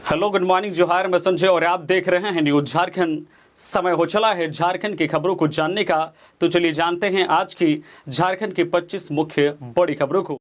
Hello, good morning, जोहार। मैं संजय और आप देख रहे हैं न्यूज झारखंड। समय हो चला है झारखंड की खबरों को जानने का, तो चलिए जानते हैं आज की झारखंड की 25 मुख्य बड़ी खबरों को।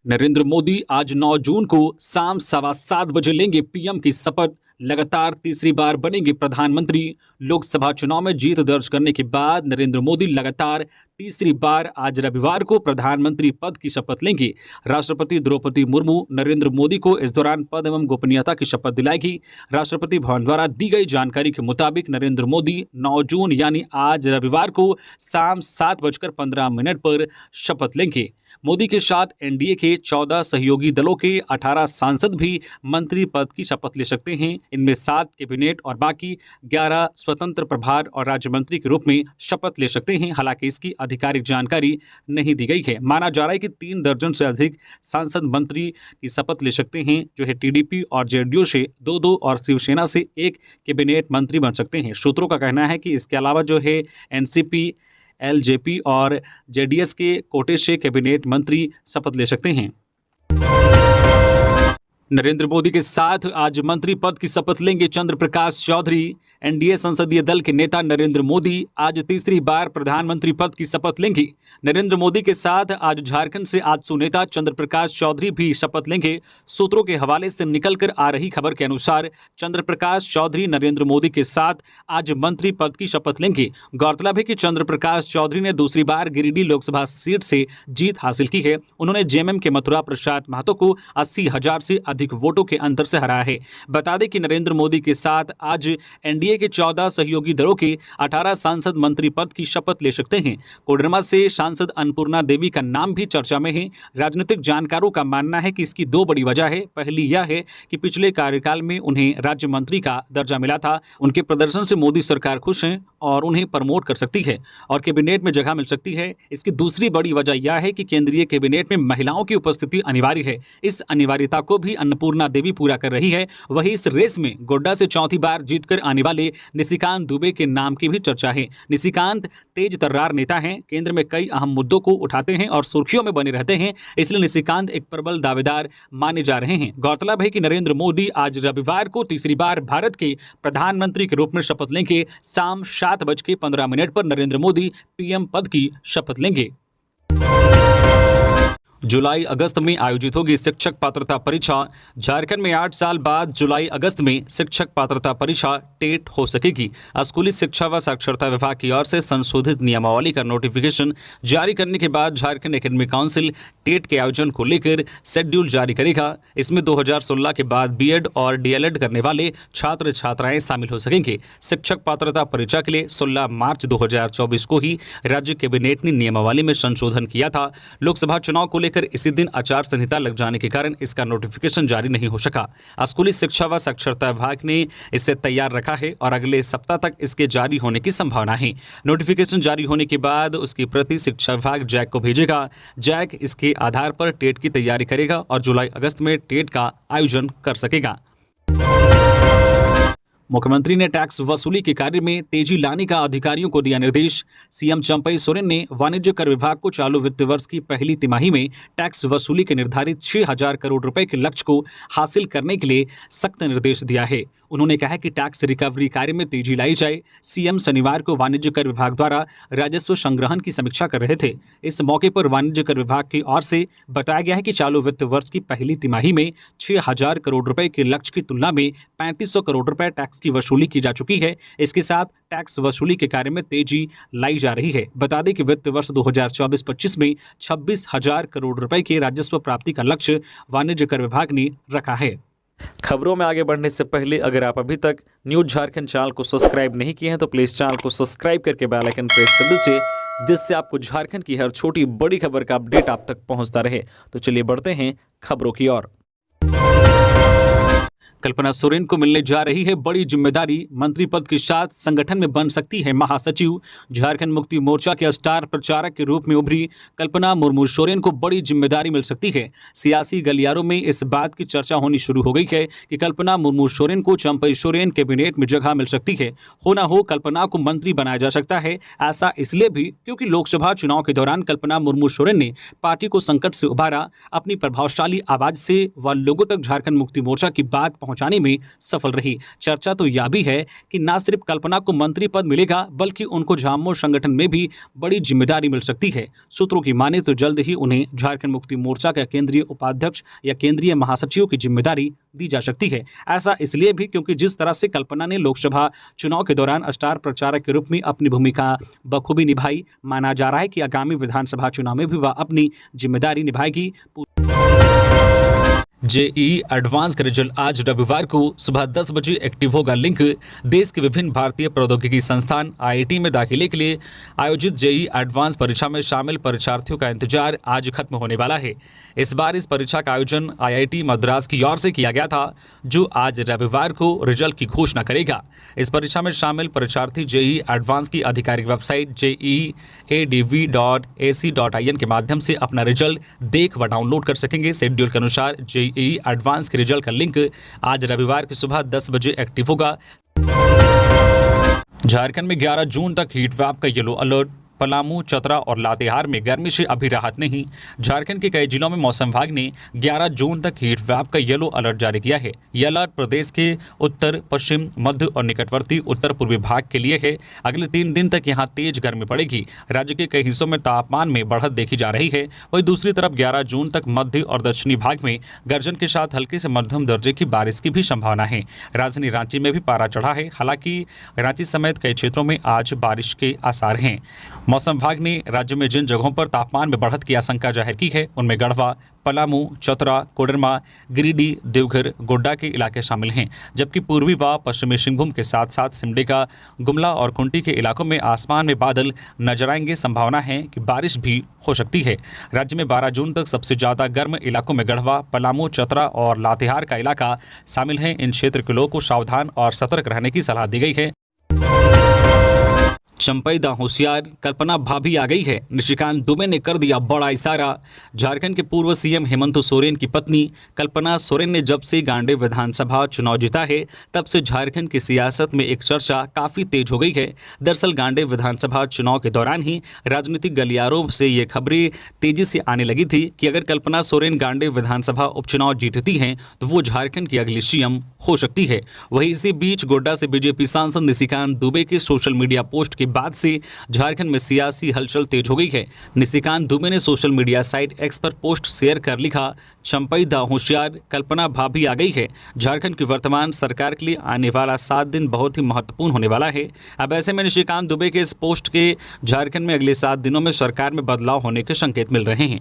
नरेंद्र मोदी आज 9 जून को शाम 7:15 बजे लेंगे पीएम की शपथ। लगातार तीसरी बार बनेंगे प्रधानमंत्री। लोकसभा चुनाव में जीत दर्ज करने के बाद नरेंद्र मोदी लगातार तीसरी बार आज रविवार को प्रधानमंत्री पद की शपथ लेंगे। राष्ट्रपति द्रौपदी मुर्मू नरेंद्र मोदी को इस दौरान पद एवं गोपनीयता की शपथ दिलाएगी। राष्ट्रपति भवन द्वारा दी गई जानकारी के मुताबिक नरेंद्र मोदी 9 जून यानी आज रविवार को शाम 7:15 पर शपथ लेंगे। मोदी के साथ एनडीए के 14 सहयोगी दलों के 18 सांसद भी मंत्री पद की शपथ ले सकते हैं। इनमें 7 कैबिनेट और बाकी 11 स्वतंत्र प्रभार और राज्य मंत्री के रूप में शपथ ले सकते हैं। हालांकि इसकी आधिकारिक जानकारी नहीं दी गई है। माना जा रहा है कि 3 दर्जन से अधिक सांसद मंत्री की शपथ ले सकते हैं, जो है टीडीपी और जेडीयू से 2-2 और शिवसेना से 1 कैबिनेट मंत्री बन सकते हैं। सूत्रों का कहना है कि इसके अलावा जो है एनसीपी, एलजेपी और जेडीएस के कोटे से कैबिनेट मंत्री शपथ ले सकते हैं। नरेंद्र मोदी के साथ आज मंत्री पद की शपथ लेंगे चंद्र प्रकाश चौधरी। एनडीए संसदीय दल के नेता नरेंद्र मोदी आज तीसरी बार प्रधानमंत्री पद की शपथ लेंगे। नरेंद्र मोदी के साथ आज झारखंड से आजसू नेता चंद्र प्रकाश चौधरी भी शपथ लेंगे। सूत्रों के हवाले से निकलकर आ रही खबर के अनुसार चंद्र प्रकाश चौधरी नरेंद्र मोदी के साथ आज मंत्री पद की शपथ लेंगे। गौरतलब है कि चंद्र प्रकाश चौधरी ने दूसरी बार गिरिडीह लोकसभा सीट से जीत हासिल की है। उन्होंने जेएमएम के मथुरा प्रसाद महतो को 80,000 से अधिक वोटों के अंतर से हराया है। बता दें कि नरेंद्र मोदी के साथ आज एनडीए के 14 सहयोगी दलों के 18 सांसद मंत्री पद की शपथ ले सकते हैं। कोडरमा से सांसद अन्नपूर्णा देवी का नाम भी चर्चा में है। राजनीतिक जानकारों का मानना है कि इसकी 2 बड़ी वजह है। पहली यह है कि पिछले कार्यकाल में उन्हें राज्य मंत्री का दर्जा मिला था। उनके प्रदर्शन से मोदी सरकार खुश है और उन्हें प्रमोट कर सकती है और कैबिनेट में जगह मिल सकती है। इसकी दूसरी बड़ी वजह यह है कि केंद्रीय कैबिनेट में महिलाओं की उपस्थिति अनिवार्य है। इस अनिवार्यता को भी अन्नपूर्णा देवी पूरा कर रही है। वही इस रेस में गोड्डा से चौथी बार जीतकर आने वाले निशिकांत दुबे के नाम की भी चर्चा है। निशिकांत तेज तर्रार नेता हैं, केंद्र में कई अहम मुद्दों को उठाते हैं और सुर्खियों में बने रहते हैं, इसलिए निशिकांत एक प्रबल दावेदार माने जा रहे हैं। गौरतलब है कि नरेंद्र मोदी आज रविवार को तीसरी बार भारत के प्रधानमंत्री के रूप में शपथ लेंगे। शाम 7:15 पर नरेंद्र मोदी पीएम पद की शपथ लेंगे। जुलाई अगस्त में आयोजित होगी शिक्षक पात्रता परीक्षा। झारखंड में 8 साल बाद जुलाई अगस्त में शिक्षक पात्रता परीक्षा टेट हो सकेगी। स्कूली शिक्षा व साक्षरता विभाग की ओर से संशोधित नियमावली का नोटिफिकेशन जारी करने के बाद झारखंड एकेडमिक काउंसिल टेट के आयोजन को लेकर शेड्यूल जारी करेगा। इसमें 2016 के बाद बीएड और डीएलएड करने वाले छात्र छात्राएं शामिल हो सकेंगे। शिक्षक पात्रता परीक्षा के लिए 16 मार्च 2024 को ही राज्य कैबिनेट ने नियमावली में संशोधन किया था। लोकसभा चुनाव को इसी दिन आचार संहिता लग जाने के कारण इसका नोटिफिकेशन जारी नहीं हो सका। स्कूली शिक्षा व साक्षरता विभाग ने इसे तैयार रखा है और अगले सप्ताह तक इसके जारी होने की संभावना है। नोटिफिकेशन जारी होने के बाद उसकी प्रति शिक्षा विभाग जैक को भेजेगा। जैक इसके आधार पर टेट की तैयारी करेगा और जुलाई अगस्त में टेट का आयोजन कर सकेगा। मुख्यमंत्री ने टैक्स वसूली के कार्य में तेजी लाने का अधिकारियों को दिया निर्देश। सीएम चंपई सोरेन ने वाणिज्य कर विभाग को चालू वित्त वर्ष की पहली तिमाही में टैक्स वसूली के निर्धारित 6,000 करोड़ रुपए के लक्ष्य को हासिल करने के लिए सख्त निर्देश दिया है। उन्होंने कहा कि टैक्स रिकवरी कार्य में तेजी लाई जाए। सीएम शनिवार को वाणिज्य कर विभाग द्वारा राजस्व संग्रहण की समीक्षा कर रहे थे। इस मौके पर वाणिज्य कर विभाग की ओर से बताया गया है कि चालू वित्त वर्ष की पहली तिमाही में 6,000 करोड़ रुपए के लक्ष्य की तुलना में 3,500 करोड़ रुपए टैक्स की वसूली की जा चुकी है। इसके साथ टैक्स वसूली के कार्य में तेजी लाई जा रही है। बता दें कि वित्त वर्ष 2024-25 में 26,000 करोड़ रुपए के राजस्व प्राप्ति का लक्ष्य वाणिज्य कर विभाग ने रखा है। खबरों में आगे बढ़ने से पहले अगर आप अभी तक न्यूज झारखंड चैनल को सब्सक्राइब नहीं किए हैं तो प्लीज़ चैनल को सब्सक्राइब करके बेल आइकन प्रेस कर दीजिए, जिससे आपको झारखंड की हर छोटी बड़ी खबर का अपडेट आप तक पहुंचता रहे। तो चलिए बढ़ते हैं खबरों की ओर। कल्पना सोरेन को मिलने जा रही है बड़ी जिम्मेदारी। मंत्री पद के साथ संगठन में बन सकती है महासचिव। झारखंड मुक्ति मोर्चा के स्टार प्रचारक के रूप में उभरी कल्पना मुर्मू सोरेन को बड़ी जिम्मेदारी मिल सकती है। सियासी गलियारों में इस बात की चर्चा होनी शुरू हो गई है कि कल्पना मुर्मू सोरेन को चंपई सोरेन कैबिनेट में जगह मिल सकती है। हो ना हो कल्पना को मंत्री बनाया जा सकता है। ऐसा इसलिए भी क्योंकि लोकसभा चुनाव के दौरान कल्पना मुर्मू सोरेन ने पार्टी को संकट से उबारा। अपनी प्रभावशाली आवाज से वह लोगों तक झारखंड मुक्ति मोर्चा की बात पहुंचाने में सफल रही। चर्चा तो यह भी है कि न सिर्फ कल्पना को मंत्री पद मिलेगा बल्कि उनको झामुमो संगठन में भी बड़ी जिम्मेदारी मिल सकती है। सूत्रों की माने तो जल्द ही उन्हें झारखंड मुक्ति मोर्चा का केंद्रीय उपाध्यक्ष या केंद्रीय महासचिव की जिम्मेदारी दी जा सकती है। ऐसा इसलिए भी क्योंकि जिस तरह से कल्पना ने लोकसभा चुनाव के दौरान स्टार प्रचारक के रूप में अपनी भूमिका बखूबी निभाई, माना जा रहा है कि आगामी विधानसभा चुनाव में भी वह अपनी जिम्मेदारी निभाएगी। जेईई एडवांस का रिजल्ट आज रविवार को सुबह 10 बजे एक्टिव होगा। लिंक देश के विभिन्न भारतीय प्रौद्योगिकी संस्थान आईआईटी में दाखिले के लिए आयोजित जेईई एडवांस परीक्षा में शामिल परीक्षार्थियों का इंतजार आज खत्म होने वाला है। इस बार इस परीक्षा का आयोजन आईआईटी मद्रास की ओर से किया गया था, जो आज रविवार को रिजल्ट की घोषणा करेगा। इस परीक्षा में शामिल परीक्षार्थी जेईई एडवांस की आधिकारिक वेबसाइट jeeadv.ac.in के माध्यम से अपना रिजल्ट देख व डाउनलोड कर सकेंगे। शेड्यूल के अनुसार जेईई एडवांस के रिजल्ट का लिंक आज रविवार की सुबह 10 बजे एक्टिव होगा। झारखंड में 11 जून तक हीट वेव का येलो अलर्ट। पलामू, चतरा और लातेहार में गर्मी से अभी राहत नहीं। झारखंड के कई जिलों में मौसम विभाग ने 11 जून तक हीट वेव का येलो अलर्ट जारी किया है। यह अलर्ट प्रदेश के उत्तर, पश्चिम, मध्य और निकटवर्ती उत्तर पूर्वी भाग के लिए है। अगले 3 दिन तक यहाँ तेज गर्मी पड़ेगी। राज्य के कई हिस्सों में तापमान में बढ़त देखी जा रही है। वहीं दूसरी तरफ 11 जून तक मध्य और दक्षिणी भाग में गर्जन के साथ हल्के से मध्यम दर्जे की बारिश की भी संभावना है। राजधानी रांची में भी पारा चढ़ा है। हालांकि रांची समेत कई क्षेत्रों में आज बारिश के आसार हैं। मौसम विभाग ने राज्य में जिन जगहों पर तापमान में बढ़त की आशंका जाहिर की है उनमें गढ़वा, पलामू, चतरा, कोडरमा, गिरिडीह, देवघर, गोड्डा के इलाके शामिल हैं। जबकि पूर्वी व पश्चिमी सिंहभूम के साथ साथ सिमडेगा, गुमला और खुंटी के इलाकों में आसमान में बादल नजर आएंगे। संभावना है कि बारिश भी हो सकती है। राज्य में 12 जून तक सबसे ज़्यादा गर्म इलाकों में गढ़वा, पलामू, चतरा और लातेहार का इलाका शामिल है। इन क्षेत्र के लोगों को सावधान और सतर्क रहने की सलाह दी गई है। चंपई दा होशियार, कल्पना भाभी आ गई है। निशिकांत दुबे ने कर दिया बड़ा इशारा। झारखंड के पूर्व सीएम हेमंत सोरेन की पत्नी कल्पना सोरेन ने जब से गांडे विधानसभा चुनाव जीता है तब से झारखंड की सियासत में एक चर्चा काफी तेज हो गई है। दरअसल गांडे विधानसभा चुनाव के दौरान ही राजनीतिक गलियारों से ये खबरें तेजी से आने लगी थी कि अगर कल्पना सोरेन गांडे विधानसभा उपचुनाव जीतती हैं तो वो झारखंड की अगली सीएम हो सकती है। वहीं इसी बीच गोड्डा से बीजेपी सांसद निशिकांत दुबे के सोशल मीडिया पोस्ट के बाद से झारखंड में सियासी हलचल तेज हो गई है। निशिकांत दुबे ने सोशल मीडिया साइट एक्स पर पोस्ट शेयर कर लिखा, चंपई दा होशियार, कल्पना भाभी आ गई है। झारखंड की वर्तमान सरकार के लिए आने वाला 7 दिन बहुत ही महत्वपूर्ण होने वाला है। अब ऐसे में निशिकांत दुबे के इस पोस्ट के झारखंड में अगले 7 दिनों में सरकार में बदलाव होने के संकेत मिल रहे हैं।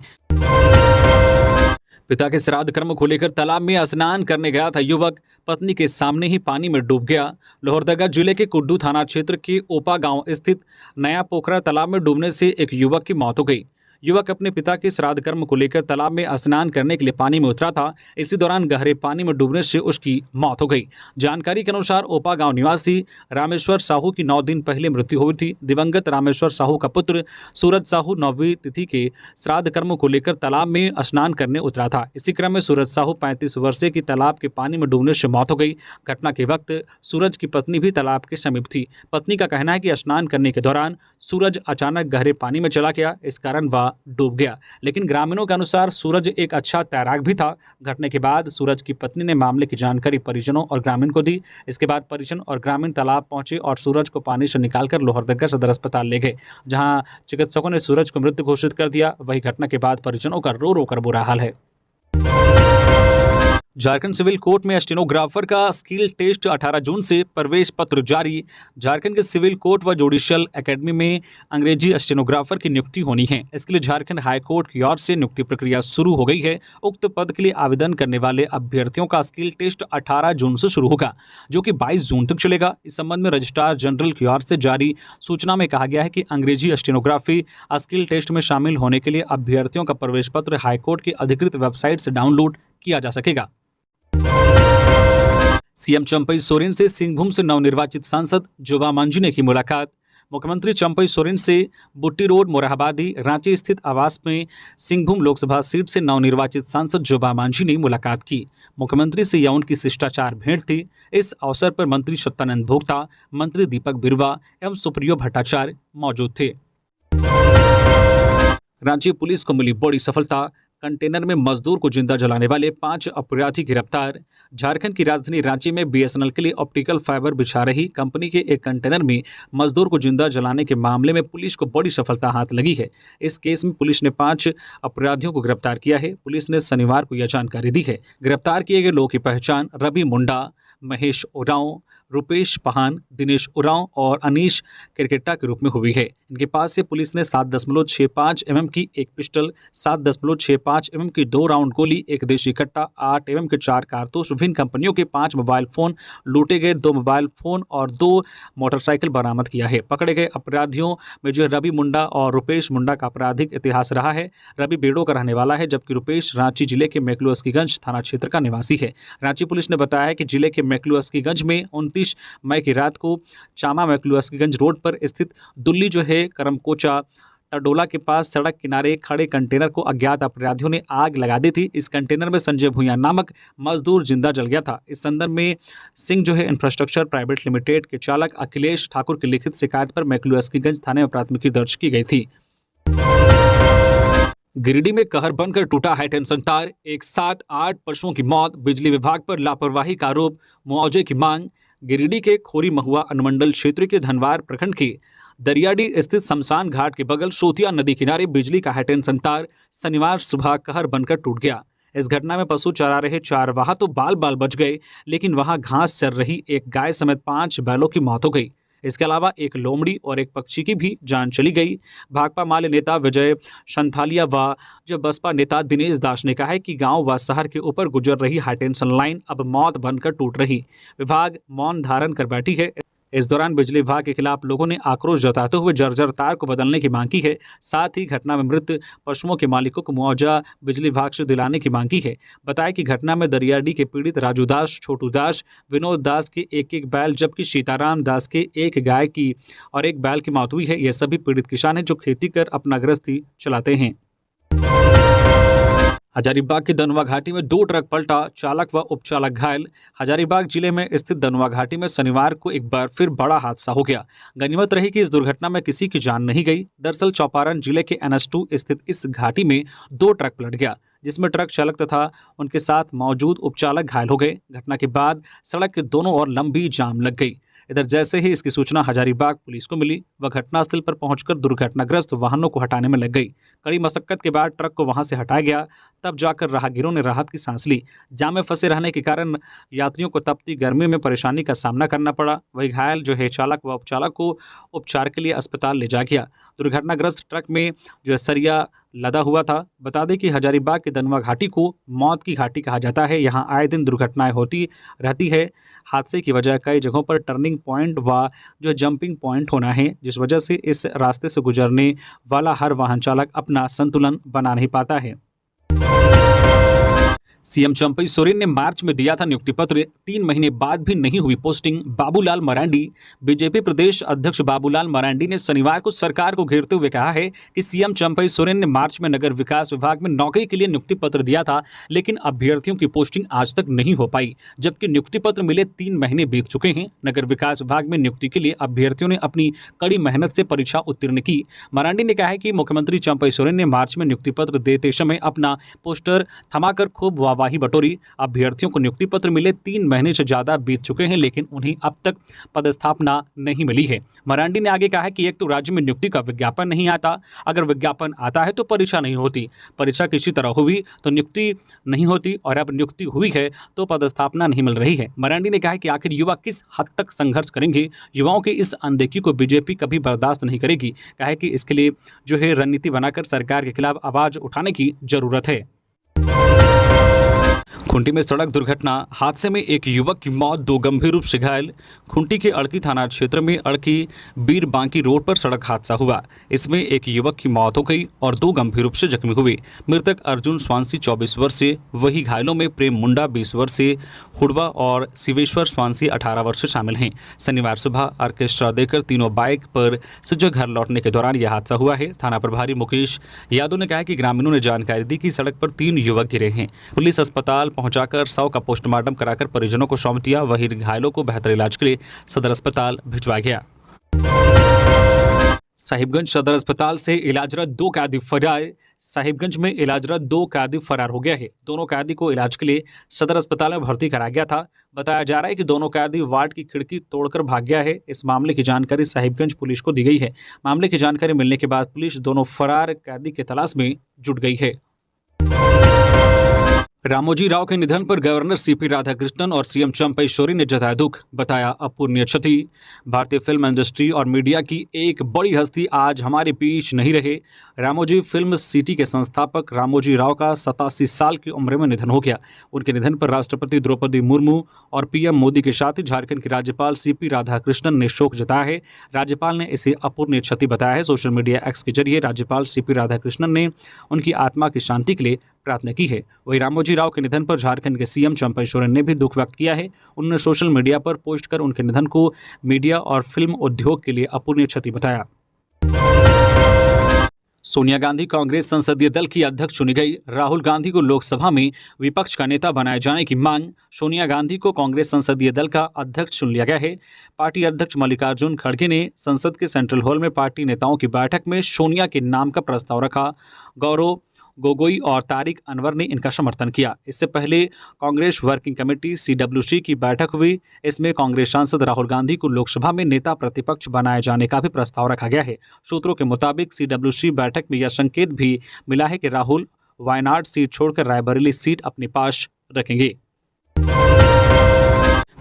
पिता के श्राद्ध कर्म को लेकर तालाब में स्नान करने गया था युवक, पत्नी के सामने ही पानी में डूब गया। लोहरदगा जिले के कुड्डू थाना क्षेत्र के ओपा गांव स्थित नया पोखरा तालाब में डूबने से एक युवक की मौत हो गई। युवक अपने पिता के श्राद्ध कर्म को लेकर तालाब में स्नान करने के लिए पानी में उतरा था। इसी दौरान गहरे पानी में डूबने से उसकी मौत हो गई। जानकारी के अनुसार ओपा गांव निवासी रामेश्वर साहू की 9 दिन पहले मृत्यु हुई थी। दिवंगत रामेश्वर साहू का पुत्र सूरज साहू 9वीं तिथि के श्राद्ध कर्म को लेकर तालाब में स्नान करने उतरा था। इसी क्रम में सूरज साहू 35 वर्षीय की तालाब के पानी में डूबने से मौत हो गई। घटना के वक्त सूरज की पत्नी भी तालाब के समीप थी। पत्नी का कहना है कि स्नान करने के दौरान सूरज अचानक गहरे पानी में चला गया, इस कारण वह डूब गया। लेकिन ग्रामीणों के अनुसार सूरज एक अच्छा तैराक भी था। घटने के बाद सूरज की पत्नी ने मामले की जानकारी परिजनों और ग्रामीण को दी। इसके बाद परिजन और ग्रामीण तालाब पहुंचे और सूरज को पानी से निकालकर लोहरदगा सदर अस्पताल ले गए, जहां चिकित्सकों ने सूरज को मृत घोषित कर दिया। वही घटना के बाद परिजनों का रो रो कर बुरा हाल है। झारखंड सिविल कोर्ट में स्टेनोग्राफर का स्किल टेस्ट 18 जून से प्रवेश पत्र जारी। झारखंड के सिविल कोर्ट व जुडिशियल एकेडमी में अंग्रेजी स्टेनोग्राफर की नियुक्ति होनी है। इसके लिए झारखंड हाई कोर्ट की ओर से नियुक्ति प्रक्रिया शुरू हो गई है। उक्त पद के लिए आवेदन करने वाले अभ्यर्थियों का स्किल टेस्ट 18 जून से शुरू होगा, जो कि 22 जून तक चलेगा। इस संबंध में रजिस्ट्रार जनरल की ओर से जारी सूचना में कहा गया है कि अंग्रेजी स्टेनोग्राफी स्किल टेस्ट में शामिल होने के लिए अभ्यर्थियों का प्रवेश पत्र हाईकोर्ट की अधिकृत वेबसाइट से डाउनलोड किया जा सकेगा। सीएम चंपई सोरेन से सिंहभूम से नवनिर्वाचित सांसद जोबा मांझी ने की मुलाकात। मुख्यमंत्री चंपई सोरेन से बुट्टी रोड मोरहाबादी रांची स्थित आवास में सिंहभूम लोकसभा सीट से नवनिर्वाचित सांसद जोबा मांझी ने मुलाकात की। मुख्यमंत्री से यह उनकी शिष्टाचार भेंट थी। इस अवसर पर मंत्री सत्यानंद भोक्ता, मंत्री दीपक बिरुवा एवं सुप्रियो भट्टाचार्य मौजूद थे। रांची पुलिस को मिली बड़ी सफलता। कंटेनर में मजदूर को जिंदा जलाने वाले 5 अपराधी गिरफ्तार। झारखंड की राजधानी रांची में बीएसएनएल के लिए ऑप्टिकल फाइबर बिछा रही कंपनी के एक कंटेनर में मजदूर को जिंदा जलाने के मामले में पुलिस को बड़ी सफलता हाथ लगी है। इस केस में पुलिस ने 5 अपराधियों को गिरफ्तार किया है। पुलिस ने शनिवार को यह जानकारी दी है। गिरफ्तार किए गए लोगों की पहचान रवि मुंडा, महेश उरांव, रुपेश पहान, दिनेश उरांव और अनीश क्रिकेटा के रूप में हुई है। इनके पास से पुलिस ने 7.65 mm की एक पिस्टल, 7.65 mm की 2 राउंड गोली, एक देशी कट्टा, 8 mm के 4 कारतूस, विभिन्न कंपनियों के 5 मोबाइल फोन, लूटे गए 2 मोबाइल फोन और 2 मोटरसाइकिल बरामद किया है। पकड़े गए अपराधियों में जो रवि मुंडा और रुपेश मुंडा का आपराधिक इतिहास रहा है। रवि बेड़ो का रहने वाला है, जबकि रुपेश रांची जिले के मैक्लुस्कीगंज थाना क्षेत्र का निवासी है। रांची पुलिस ने बताया है कि जिले के मैक्लुस्कीगंज में 29 मई की रात को चामा मैक्लुस्कीगंज रोड पर स्थित दुल्ली जो है करमकोचा टडोला के पास सड़क किनारे खड़े कंटेनर को अज्ञात अपराधियों ने आग लगा दी थी। इस कंटेनर में संजय भूया नामक मजदूर जिंदा जल गया था। इस संदर्भ में सिंह जो है इंफ्रास्ट्रक्चर प्राइवेट लिमिटेड के चालक अखिलेश ठाकुर की लिखित शिकायत पर मैक्लुस्कीगंज थाने में प्राथमिकी दर्ज की गई थी। गिरिडीह में कहर बनकर टूटा हाईटेंशन तार, एक साथ 8 पशुओं की मौत, बिजली विभाग पर लापरवाही का आरोप, मुआवजे की मांग। गिरिडीह के खोरी महुआ अनुमंडल क्षेत्र के धनवार प्रखंड के दरियाडीह स्थित शमशान घाट के बगल सोतिया नदी किनारे बिजली का हाईटेंशन तार शनिवार सुबह कहर बनकर टूट गया। इस घटना में पशु चरा रहे चारवाहा तो बाल बाल बच गए, लेकिन वहां घास चर रही एक गाय समेत 5 बैलों की मौत हो गई। इसके अलावा एक लोमड़ी और एक पक्षी की भी जान चली गई। भाकपा माले नेता विजय संथालिया व जो बसपा नेता दिनेश दास ने कहा है कि गांव व शहर के ऊपर गुजर रही हाईटेंशन लाइन अब मौत बनकर टूट रही। विभाग मौन धारण कर बैठी है। इस दौरान बिजली विभाग के खिलाफ लोगों ने आक्रोश जताते हुए जर्जर तार को बदलने की मांग की है। साथ ही घटना में मृत पशुओं के मालिकों को मुआवजा बिजली विभाग से दिलाने की मांग की है। बताया कि घटना में दरियाडीह के पीड़ित राजू दास, छोटू दास, विनोद दास के एक बैल, जबकि सीताराम दास के एक गाय की और एक बैल की मौत हुई है। ये सभी पीड़ित किसान हैं जो खेती कर अपना गृहस्थी चलाते हैं। हजारीबाग की दनुआ घाटी में 2 ट्रक पलटा, चालक व उपचालक घायल। हजारीबाग जिले में स्थित दनुआ घाटी में शनिवार को एक बार फिर बड़ा हादसा हो गया। गनीमत रही कि इस दुर्घटना में किसी की जान नहीं गई। दरअसल चौपारण जिले के NH2 स्थित इस घाटी में 2 ट्रक पलट गया, जिसमें ट्रक चालक तथा उनके साथ मौजूद उपचालक घायल हो गए। घटना के बाद सड़क के दोनों ओर लंबी जाम लग गई। इधर जैसे ही इसकी सूचना हजारीबाग पुलिस को मिली, वह घटनास्थल पर पहुंचकर दुर्घटनाग्रस्त वाहनों को हटाने में लग गई। कड़ी मशक्कत के बाद ट्रक को वहां से हटाया गया, तब जाकर राहगीरों ने राहत की सांस ली। जाम में फंसे रहने के कारण यात्रियों को तपती गर्मी में परेशानी का सामना करना पड़ा। वही घायल जो है चालक व उपचालक को उपचार के लिए अस्पताल ले जाया गया। दुर्घटनाग्रस्त ट्रक में जो है सरिया लदा हुआ था। बता दें कि हजारीबाग की दनुआ घाटी को मौत की घाटी कहा जाता है। यहाँ आए दिन दुर्घटनाएं होती रहती है। हादसे की वजह कई जगहों पर टर्निंग पॉइंट व जो जंपिंग पॉइंट होना है, जिस वजह से इस रास्ते से गुजरने वाला हर वाहन चालक अपना संतुलन बना नहीं पाता है। सीएम चंपई सोरेन ने मार्च में दिया था नियुक्ति पत्र, 3 महीने बाद भी नहीं हुई पोस्टिंग। बाबूलाल मरांडी। बीजेपी प्रदेश अध्यक्ष बाबूलाल मरांडी ने शनिवार को सरकार को घेरते हुए कहा है कि सीएम चंपई सोरेन ने मार्च में नगर विकास विभाग में नौकरी के लिए नियुक्ति पत्र दिया था, लेकिन अभ्यर्थियों की पोस्टिंग आज तक नहीं हो पाई, जबकि नियुक्ति पत्र मिले 3 महीने बीत चुके हैं। नगर विकास विभाग में नियुक्ति के लिए अभ्यर्थियों ने अपनी कड़ी मेहनत से परीक्षा उत्तीर्ण की। मरांडी ने कहा है कि मुख्यमंत्री चंपई सोरेन ने मार्च में नियुक्ति पत्र देते समय अपना पोस्टर थमाकर खूब वाहवाही बटोरी। अभ्यर्थियों को नियुक्ति पत्र मिले 3 महीने से ज्यादा बीत चुके हैं, लेकिन उन्हें अब तक पदस्थापना नहीं मिली है। मरांडी ने आगे कहा है कि एक तो राज्य में नियुक्ति का विज्ञापन नहीं आता, अगर विज्ञापन आता है तो परीक्षा नहीं होती, परीक्षा किसी तरह हुई तो नियुक्ति नहीं होती, और अब नियुक्ति हुई है तो पदस्थापना नहीं मिल रही है। मरांडी ने कहा कि आखिर युवा किस हद तक संघर्ष करेंगे। युवाओं की इस अनदेखी को बीजेपी कभी बर्दाश्त नहीं करेगी। कहा है कि इसके लिए जो है रणनीति बनाकर सरकार के खिलाफ आवाज उठाने की जरूरत है। खूंटी में सड़क दुर्घटना, हादसे में एक युवक की मौत, 2 गंभीर रूप से घायल। खूंटी के अड़की थाना क्षेत्र में अड़की बीर बांकी रोड पर सड़क हादसा हुआ। इसमें एक युवक की मौत हो गई और 2 गंभीर रूप से जख्मी हुए। मृतक अर्जुन स्वांसी 24 वर्षीय, वही घायलों में प्रेम मुंडा 20 वर्षीय, हुडवा और शिवेश्वर स्वांसी 18 वर्ष शामिल हैं। शनिवार सुबह ऑर्केस्ट्रा देकर तीनों बाइक पर सज्जो घर लौटने के दौरान यह हादसा हुआ है। थाना प्रभारी मुकेश यादव ने कहा कि ग्रामीणों ने जानकारी दी कि सड़क पर 3 युवक गिरे हैं। पुलिस अस्पताल पहुंचाकर शव का पोस्टमार्टम कराकर परिजनों को सौंप दिया। वहीं घायलों को बेहतर इलाज के लिए सदर अस्पताल भिजवाया गया। साहिबगंज सदर अस्पताल से इलाजरत 2 कैदी फरार। साहिबगंज में इलाजरत 2 कैदी फरार हो गया है। दोनों कैदी को इलाज के लिए सदर अस्पताल में भर्ती कराया गया था। बताया जा रहा है कि दोनों कैदी वार्ड की खिड़की तोड़कर भाग गया है। इस मामले की जानकारी साहिबगंज पुलिस को दी गई है। मामले की जानकारी मिलने के बाद पुलिस दोनों फरार कैदी की तलाश में जुट गई है। रामोजी राव के निधन पर गवर्नर सीपी राधाकृष्णन और सीएम चंपेश्वरी ने जताया दुख, बताया अपूरणीय क्षति। भारतीय फिल्म इंडस्ट्री और मीडिया की एक बड़ी हस्ती आज हमारे बीच नहीं रहे। रामोजी फिल्म सिटी के संस्थापक रामोजी राव का 87 साल की उम्र में निधन हो गया। उनके निधन पर राष्ट्रपति द्रौपदी मुर्मू और पीएम मोदी के साथ ही झारखंड के राज्यपाल सीपी राधाकृष्णन ने शोक जताया है। राज्यपाल ने इसे अपूरणीय क्षति बताया है। सोशल मीडिया एक्स के जरिए राज्यपाल सीपी राधाकृष्णन ने उनकी आत्मा की शांति के लिए प्रार्थना की है। वहीं रामोजी राव के निधन पर झारखंड के सीएम चंपा सोरेन ने भी दुख व्यक्त किया है। उन्होंने सोशल मीडिया पर पोस्ट कर उनके निधन को मीडिया और फिल्म उद्योग के लिए अपूरणीय क्षति बताया। सोनिया गांधी कांग्रेस संसदीय दल की अध्यक्ष चुनी गई। राहुल गांधी को लोकसभा में विपक्ष का नेता बनाए जाने की मांग। सोनिया गांधी को कांग्रेस संसदीय दल का अध्यक्ष चुन लिया गया है। पार्टी अध्यक्ष मल्लिकार्जुन खड़गे ने संसद के सेंट्रल हॉल में पार्टी नेताओं की बैठक में सोनिया के नाम का प्रस्ताव रखा। गौरव गोगोई और तारिक अनवर ने इनका समर्थन किया। इससे पहले कांग्रेस वर्किंग कमेटी CWC की बैठक हुई। इसमें कांग्रेस सांसद राहुल गांधी को लोकसभा में नेता प्रतिपक्ष बनाए जाने का भी प्रस्ताव रखा गया है। सूत्रों के मुताबिक CWC बैठक में यह संकेत भी मिला है कि राहुल वायनाड सीट छोड़कर रायबरेली सीट अपने पास रखेंगे।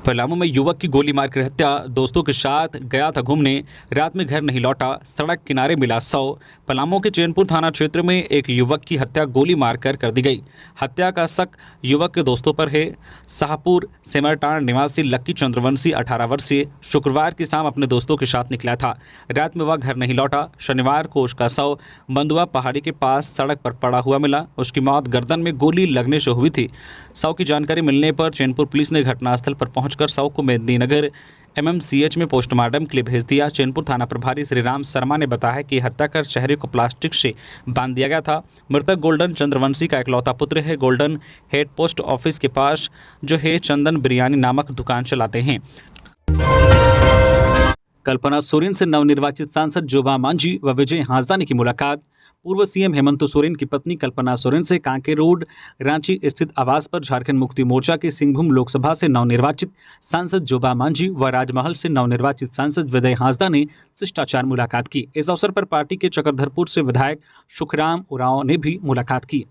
पलामू में युवक की गोली मारकर हत्या, दोस्तों के साथ गया था घूमने, रात में घर नहीं लौटा, सड़क किनारे मिला शव। पलामू के चैनपुर थाना क्षेत्र में एक युवक की हत्या गोली मारकर कर दी गई। हत्या का शक युवक के दोस्तों पर है। शाहपुर सेमरटांड निवासी लक्की चंद्रवंशी 18 वर्षीय शुक्रवार की शाम अपने दोस्तों के साथ निकला था। रात में वह घर नहीं लौटा। शनिवार को उसका शव बंदुआ पहाड़ी के पास सड़क पर पड़ा हुआ मिला। उसकी मौत गर्दन में गोली लगने से हुई थी। शव की जानकारी मिलने पर चैनपुर पुलिस ने घटनास्थल पर पहुंचकर शव को मेदिनीनगर MMCH में पोस्टमार्टम के लिए भेज दिया। चैनपुर थाना प्रभारी श्रीराम शर्मा ने बताया कि हत्या कर चेहरे को प्लास्टिक से बांध दिया गया था। मृतक गोल्डन चंद्रवंशी का इकलौता पुत्र है। गोल्डन हेड पोस्ट ऑफिस के पास जो है चंदन बिरयानी नामक दुकान चलाते हैं। कल्पना सोरेन से नवनिर्वाचित सांसद जोबा मांझी व विजय हांसदा की मुलाकात। पूर्व सीएम हेमंत सोरेन की पत्नी कल्पना सोरेन से कांके रोड रांची स्थित आवास पर झारखंड मुक्ति मोर्चा के सिंहभूम लोकसभा से नवनिर्वाचित सांसद जोबा मांझी व राजमहल से नवनिर्वाचित सांसद विजय हांसदा ने शिष्टाचार मुलाकात की। इस अवसर पर पार्टी के चक्रधरपुर से विधायक सुखराम उरांव ने भी मुलाकात की।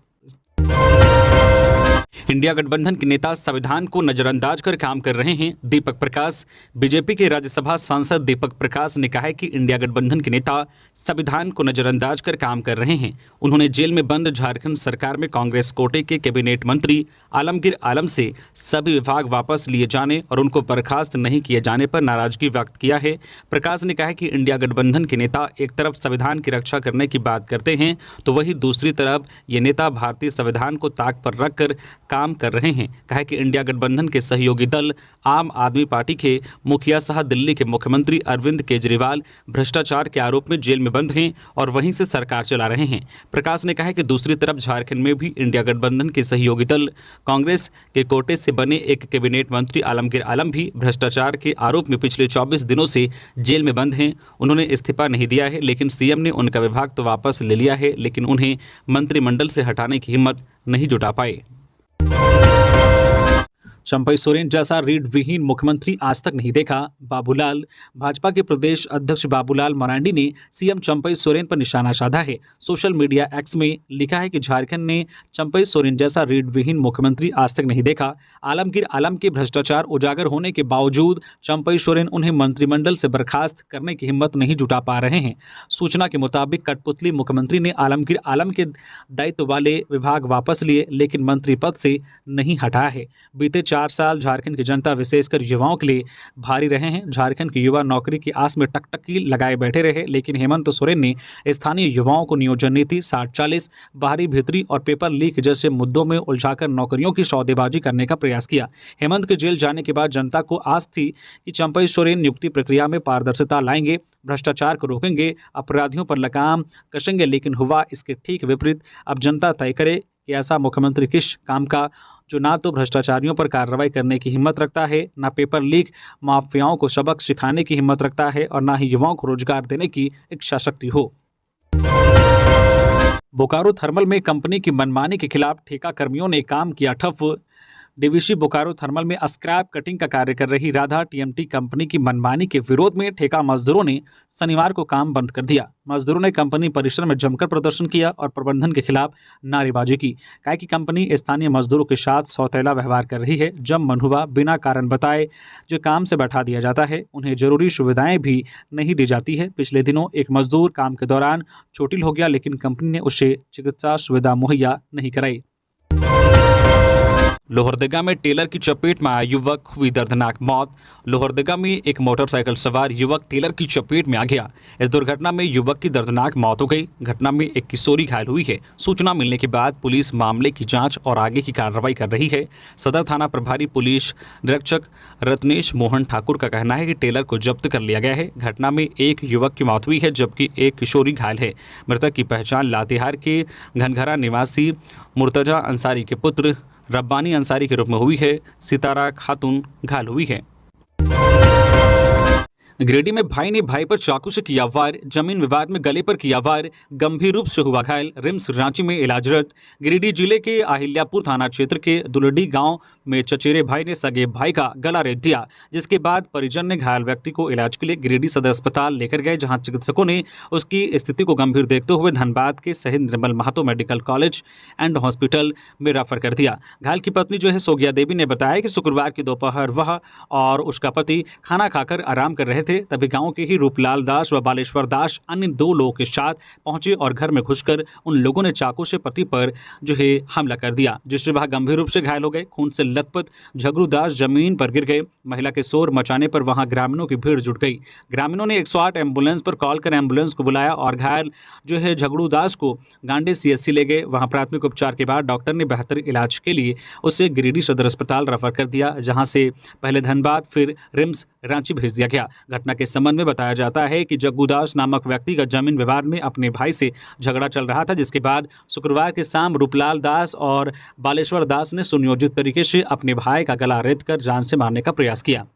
इंडिया गठबंधन के नेता संविधान को नजरअंदाज कर काम कर रहे हैं, दीपक प्रकाश। बीजेपी के राज्यसभा सांसद दीपक प्रकाश ने कहा है कि इंडिया गठबंधन के नेता संविधान को नजरअंदाज कर काम कर रहे हैं। उन्होंने जेल में बंद झारखंड सरकार में कांग्रेस कोटे के कैबिनेट मंत्री आलमगीर आलम से सभी विभाग वापस लिए जाने और उनको बर्खास्त नहीं किए जाने पर नाराजगी व्यक्त किया है। प्रकाश ने कहा कि इंडिया गठबंधन के नेता एक तरफ संविधान की रक्षा करने की बात करते हैं तो वहीं दूसरी तरफ ये नेता भारतीय संविधान को ताक पर रखकर काम कर रहे हैं। कहा कि इंडिया गठबंधन के सहयोगी दल आम आदमी पार्टी के मुखिया सह दिल्ली के मुख्यमंत्री अरविंद केजरीवाल भ्रष्टाचार के आरोप में जेल में बंद हैं और वहीं से सरकार चला रहे हैं। प्रकाश ने कहा कि दूसरी तरफ झारखंड में भी इंडिया गठबंधन के सहयोगी दल कांग्रेस के कोटे से बने एक कैबिनेट मंत्री आलमगीर आलम भी भ्रष्टाचार के आरोप में पिछले 24 दिनों से जेल में बंद हैं। उन्होंने इस्तीफा नहीं दिया है, लेकिन सीएम ने उनका विभाग तो वापस ले लिया है, लेकिन उन्हें मंत्रिमंडल से हटाने की हिम्मत नहीं जुटा पाए। चंपई सोरेन जैसा रीढ़ विहीन मुख्यमंत्री आज तक नहीं देखा। बाबूलाल। भाजपा के प्रदेश अध्यक्ष बाबूलाल मरांडी ने सीएम चंपई सोरेन पर निशाना साधा है। सोशल मीडिया एक्स में लिखा है कि झारखंड ने चंपई सोरेन जैसा रीढ़ विहीन मुख्यमंत्री आज तक नहीं देखा। आलमगीर आलम के भ्रष्टाचार उजागर होने के बावजूद चंपई सोरेन उन्हें मंत्रिमंडल से बर्खास्त करने की हिम्मत नहीं जुटा पा रहे हैं। सूचना के मुताबिक कठपुतली मुख्यमंत्री ने आलमगीर आलम के दायित्व वाले विभाग वापस लिए, लेकिन मंत्री पद से नहीं हटाया है। बीते 4 साल झारखंड की जनता विशेषकर युवाओं के लिए भारी रहे हैं। झारखंड के युवा नौकरी की आस में टकटकी लगाए बैठे रहे, लेकिन हेमंत सोरेन ने स्थानीय युवाओं को नियोजन नीति, 60-40, बाहरी भीतरी और पेपर लीक जैसे मुद्दों में उलझाकर नौकरियों की सौदेबाजी करने का प्रयास किया। हेमंत के जेल जाने के बाद जनता को आस थी कि चंपई सोरेन नियुक्ति प्रक्रिया में पारदर्शिता लाएंगे, भ्रष्टाचार को रोकेंगे, अपराधियों पर लगाम कसेंगे, लेकिन हुआ इसके ठीक विपरीत। अब जनता तय करे कि ऐसा मुख्यमंत्री किस काम का जो ना तो भ्रष्टाचारियों पर कार्रवाई करने की हिम्मत रखता है, ना पेपर लीक माफियाओं को सबक सिखाने की हिम्मत रखता है, और ना ही युवाओं को रोजगार देने की इच्छा शक्ति हो। बोकारो थर्मल में कंपनी की मनमानी के खिलाफ ठेका कर्मियों ने काम किया ठप। डीवीसी बोकारो थर्मल में स्क्रैप कटिंग का कार्य कर रही राधा टीएमटी कंपनी की मनमानी के विरोध में ठेका मजदूरों ने शनिवार को काम बंद कर दिया। मजदूरों ने कंपनी परिसर में जमकर प्रदर्शन किया और प्रबंधन के खिलाफ नारेबाजी की। कहा कि कंपनी स्थानीय मजदूरों के साथ सौतेला व्यवहार कर रही है। जब मन हुआ बिना कारण बताए जो काम से बैठा दिया जाता है, उन्हें जरूरी सुविधाएं भी नहीं दी जाती है। पिछले दिनों एक मजदूर काम के दौरान चोटिल हो गया, लेकिन कंपनी ने उसे चिकित्सा सुविधा मुहैया नहीं कराई। लोहरदगा में टेलर की चपेट में आया युवक, हुई दर्दनाक मौत। लोहरदगा में एक मोटरसाइकिल सवार युवक टेलर की चपेट में आ गया। इस दुर्घटना में युवक की दर्दनाक मौत हो गई। घटना में एक किशोरी घायल हुई है। सूचना मिलने के बाद पुलिस मामले की जांच और आगे की कार्रवाई कर रही है। सदर थाना प्रभारी पुलिस निरीक्षक रत्नेश मोहन ठाकुर का कहना है कि टेलर को जब्त कर लिया गया है। घटना में एक युवक की मौत हुई है, जबकि एक किशोरी घायल है। मृतक की पहचान लातेहार के घनघरा निवासी मुर्तजा अंसारी के पुत्र रब्बानी अंसारी के रूप में हुई है। सितारा खातून घायल हुई है। गिरिडीह में भाई ने भाई पर चाकू से किया वार, जमीन विवाद में गले पर किया वार, गंभीर रूप से हुआ घायल, रिम्स रांची में इलाजरत। गिरिडीह जिले के अहिल्यापुर थाना क्षेत्र के दुलडी गांव में चचेरे भाई ने सगे भाई का गला रेत दिया, जिसके बाद परिजन ने घायल व्यक्ति को इलाज के लिए गिरिडीह सदर अस्पताल लेकर गए, जहां चिकित्सकों ने उसकी स्थिति को गंभीर देखते हुए धनबाद के शहीद Nirmal Mahato medical college and hospital में रेफर कर दिया। घायल की पत्नी जो है सोगिया देवी ने बताया कि शुक्रवार की दोपहर वह और उसका पति खाना खाकर आराम कर रहे थे, तभी गांव के ही रूपलाल दास व बालेश्वर दास अन्य 2 लोगों के साथ पहुंचे और घर में घुसकर उन लोगों ने चाकू से पति पर जो है हमला कर दिया, जिससे वह गंभीर रूप से घायल हो गए। खून से लथपथ झगड़ू दास जमीन पर गिर गए। महिला के शोर मचाने पर वहां ग्रामीणों की भीड़ जुट गई। ग्रामीणों ने 108 एम्बुलेंस पर कॉल कर एम्बुलेंस को बुलाया और घायल जो है झगड़ू दास को गांडे सीएससी ले गए। वहां प्राथमिक उपचार के बाद डॉक्टर ने बेहतर इलाज के लिए उसे गिरिडीह सदर अस्पताल रेफर कर दिया, जहां से पहले धनबाद फिर रिम्स रांची भेज दिया गया। घटना के संबंध में बताया जाता है कि जग्गूदास नामक व्यक्ति का जमीन विवाद में अपने भाई से झगड़ा चल रहा था, जिसके बाद शुक्रवार की शाम रूपलाल दास और बालेश्वर दास ने सुनियोजित तरीके से अपने भाई का गला रेत कर जान से मारने का प्रयास किया।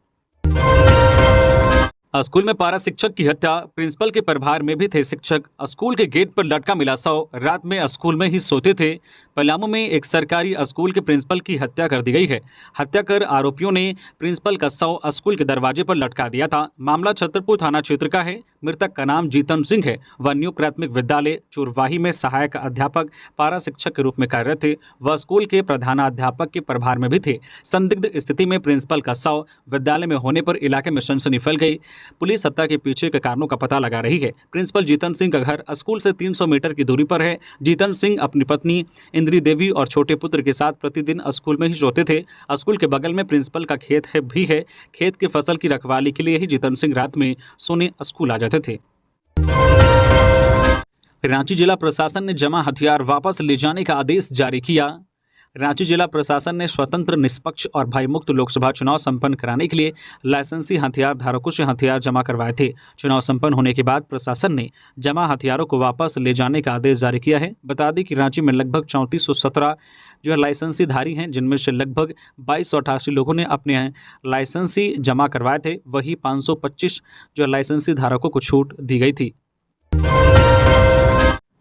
स्कूल में पारा शिक्षक की हत्या, प्रिंसिपल के प्रभार में भी थे शिक्षक। स्कूल के गेट पर लटका मिला शव, रात में स्कूल में ही सोते थे। पलामू में एक सरकारी स्कूल के प्रिंसिपल की हत्या कर दी गई है। हत्या कर आरोपियों ने प्रिंसिपल का शव स्कूल के दरवाजे पर लटका दिया था। मामला छतरपुर थाना क्षेत्र का है। मृतक का नाम जीतन सिंह है। वह न्यू प्राथमिक विद्यालय चुरवाही में सहायक अध्यापक पारा शिक्षक के रूप में कार्यरत थे। वह स्कूल के प्रधानाध्यापक के प्रभार में भी थे। संदिग्ध स्थिति में प्रिंसिपल का शव विद्यालय में होने पर इलाके में सनसनी फैल गई। पुलिस हत्या के पीछे के कारणों का पता लगा रही है। प्रिंसिपल जीतन सिंह का घर स्कूल से 300 मीटर की दूरी पर है। जीतन सिंह अपनी पत्नी इंद्री देवी और छोटे पुत्र के साथ प्रतिदिन स्कूल में ही सोते थे। स्कूल के बगल में प्रिंसिपल का खेत भी है। खेत की फसल की रखवाली के लिए ही जीतन सिंह रात में सोने स्कूल आ जाते थे। रांची जिला प्रशासन ने जमा हथियार वापस ले जाने का आदेश जारी किया। रांची जिला प्रशासन ने स्वतंत्र, निष्पक्ष और भयमुक्त लोकसभा चुनाव संपन्न कराने के लिए लाइसेंसी हथियार धारकों से हथियार जमा करवाए थे। चुनाव संपन्न होने के बाद प्रशासन ने जमा हथियारों को वापस ले जाने का आदेश जारी किया है। बता दें कि रांची में लगभग 3417 जो है लाइसेंसी धारी हैं, जिनमें से लगभग 2288 लोगों ने अपने लाइसेंसी जमा करवाए थे। वही 525 जो लाइसेंसी धारकों को छूट दी गई थी।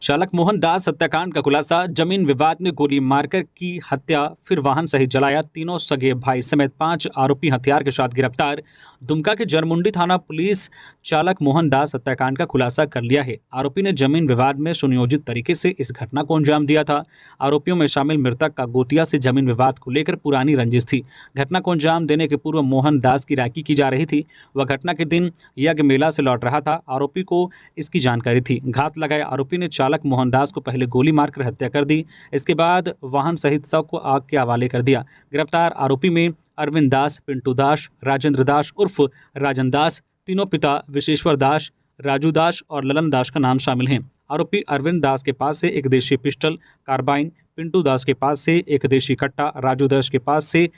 चालक मोहन दास हत्याकांड का खुलासा, जमीन विवाद में गोली मारकर की हत्या, फिर वाहन सहित जलाया, तीनों सगे भाई समेत 5 आरोपी हथियार के साथ गिरफ्तार। दुमका के जरमुंडी थाना पुलिस चालक मोहन दास हत्याकांड का खुलासा कर लिया है। आरोपी ने जमीन विवाद में सुनियोजित तरीके से इस घटना को अंजाम दिया था। आरोपियों में शामिल मृतक का गोतिया से जमीन विवाद को लेकर पुरानी रंजिश थी। घटना को अंजाम देने के पूर्व मोहन दास की राखी की जा रही थी। वह घटना के दिन यज्ञ मेला से लौट रहा था। आरोपी को इसकी जानकारी थी। घात लगाए आरोपी ने चालक मोहनदास को पहले गोली मारकर हत्या कर दी। इसके बाद वाहन सहित शव को आग के हवाले कर दिया। गिरफ्तार आरोपी में अरविंद दास, पिंटू दास, राजेंद्र दास उर्फ राजन दास, तीनों पिता विशेश्वर दास, राजू दास और ललन दास का नाम शामिल हैं। आरोपी अरविंद दास के पास से एक देशी पिस्टल, कार्बाइन, पिंटू दास के पास से एक देशी कट्टा, राजू दास के पास से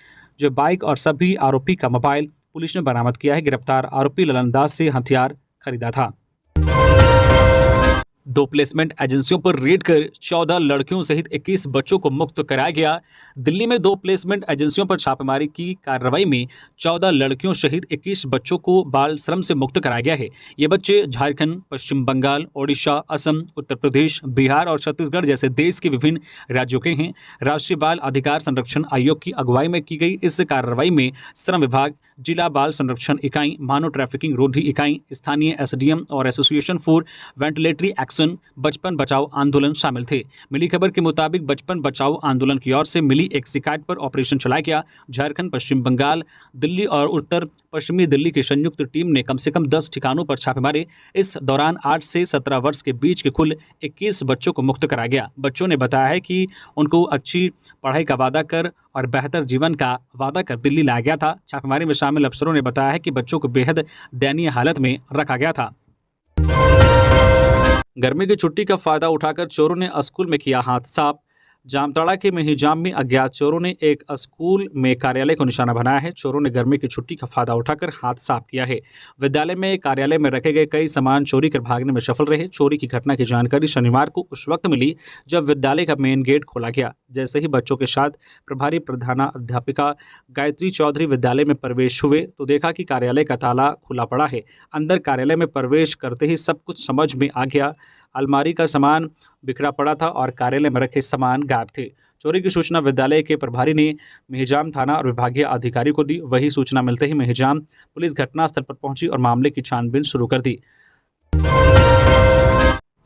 जो बाइक और सभी आरोपी का मोबाइल पुलिस ने बरामद किया है। गिरफ्तार आरोपी ललन दास से हथियार खरीदा था। 2 प्लेसमेंट एजेंसियों पर रेड कर 14 लड़कियों सहित 21 बच्चों को मुक्त कराया गया। दिल्ली में 2 प्लेसमेंट एजेंसियों पर छापेमारी की कार्रवाई में 14 लड़कियों सहित 21 बच्चों को बाल श्रम से मुक्त कराया गया है। ये बच्चे झारखंड, पश्चिम बंगाल, ओडिशा, असम, उत्तर प्रदेश, बिहार और छत्तीसगढ़ जैसे देश के विभिन्न राज्यों के हैं। राष्ट्रीय बाल अधिकार संरक्षण आयोग की अगुवाई में की गई इस कार्रवाई में श्रम विभाग, जिला बाल संरक्षण इकाई, मानव ट्रैफिकिंग रोधी इकाई, स्थानीय एसडीएम और एसोसिएशन फॉर वेंटिलेटरी एक्शन, बचपन बचाओ आंदोलन शामिल थे। मिली खबर के मुताबिक बचपन बचाओ आंदोलन की ओर से मिली एक शिकायत पर ऑपरेशन चलाया गया। झारखंड, पश्चिम बंगाल, दिल्ली और उत्तर पश्चिमी दिल्ली की संयुक्त टीम ने कम से कम 10 ठिकानों पर छापे मारे। इस दौरान 8 से 17 वर्ष के बीच के कुल 21 बच्चों को मुक्त कराया गया। बच्चों ने बताया है कि उनको अच्छी पढ़ाई का वादा कर और बेहतर जीवन का वादा कर दिल्ली लाया गया था। छापेमारी में शामिल अफसरों ने बताया है कि बच्चों को बेहद दयनीय हालत में रखा गया था। गर्मी की छुट्टी का फायदा उठाकर चोरों ने स्कूल में किया हाथ साफ। जामताड़ा के मेहिजाम में अज्ञात चोरों ने एक स्कूल में कार्यालय को निशाना बनाया है। चोरों ने गर्मी की छुट्टी का फायदा उठाकर हाथ साफ किया है। विद्यालय में कार्यालय में रखे गए कई सामान चोरी कर भागने में सफल रहे। चोरी की घटना की जानकारी शनिवार को उस वक्त मिली जब विद्यालय का मेन गेट खोला गया। जैसे ही बच्चों के साथ प्रभारी प्रधानाध्यापिका गायत्री चौधरी विद्यालय में प्रवेश हुए तो देखा कि कार्यालय का ताला खुला पड़ा है। अंदर कार्यालय में प्रवेश करते ही सब कुछ समझ में आ गया। अलमारी का सामान बिखरा पड़ा था और कार्यालय में रखे सामान गायब थे। चोरी की सूचना विद्यालय के प्रभारी ने मेहिजाम थाना और विभागीय अधिकारी को दी। वही सूचना मिलते ही मेहिजाम पुलिस घटनास्थल पर पहुंची और मामले की छानबीन शुरू कर दी।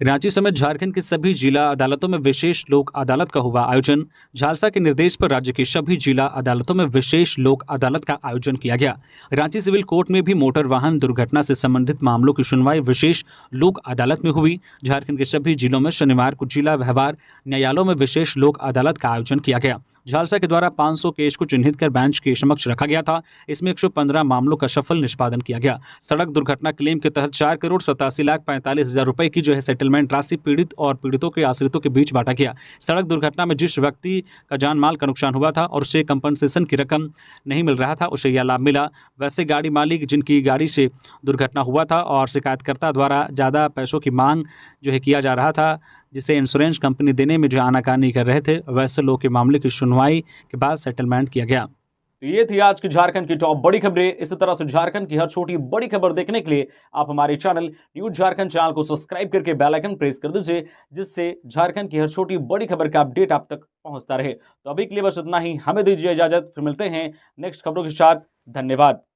रांची समेत झारखंड की सभी जिला अदालतों में विशेष लोक अदालत का हुआ आयोजन। झालसा के निर्देश पर राज्य की सभी जिला अदालतों में विशेष लोक अदालत का आयोजन किया गया। रांची सिविल कोर्ट में भी मोटर वाहन दुर्घटना से संबंधित मामलों की सुनवाई विशेष लोक अदालत में हुई। झारखंड के सभी जिलों में शनिवार को जिला व्यवहार न्यायालयों में विशेष लोक अदालत का आयोजन किया गया। झालसा के द्वारा 500 केस को चिन्हित कर बेंच के समक्ष रखा गया था। इसमें 115 मामलों का सफल निष्पादन किया गया। सड़क दुर्घटना क्लेम के तहत 4,87,45,000 रुपए की जो है सेटलमेंट राशि पीड़ित और पीड़ितों के आश्रितों के बीच बांटा गया। सड़क दुर्घटना में जिस व्यक्ति का जान माल का नुकसान हुआ था और उसे कंपनसेशन की रकम नहीं मिल रहा था उसे यह लाभ मिला। वैसे गाड़ी मालिक जिनकी गाड़ी से दुर्घटना हुआ था और शिकायतकर्ता द्वारा ज़्यादा पैसों की मांग जो है किया जा रहा था, जिसे इंश्योरेंस कंपनी देने में जो आनाकानी कर रहे थे, वैसे लोग के मामले की सुनवाई के बाद सेटलमेंट किया गया। तो ये थी आज की झारखंड की टॉप बड़ी खबरें। इसी तरह से झारखंड की हर छोटी बड़ी खबर देखने के लिए आप हमारे चैनल न्यूज झारखंड चैनल को सब्सक्राइब करके बेल आइकन प्रेस कर दीजिए, जिससे झारखंड की हर छोटी बड़ी खबर का अपडेट आप तक पहुंचता रहे। तो अभी के लिए बस इतना ही, हमें दीजिए इजाजत, फिर मिलते हैं नेक्स्ट खबरों के साथ। धन्यवाद।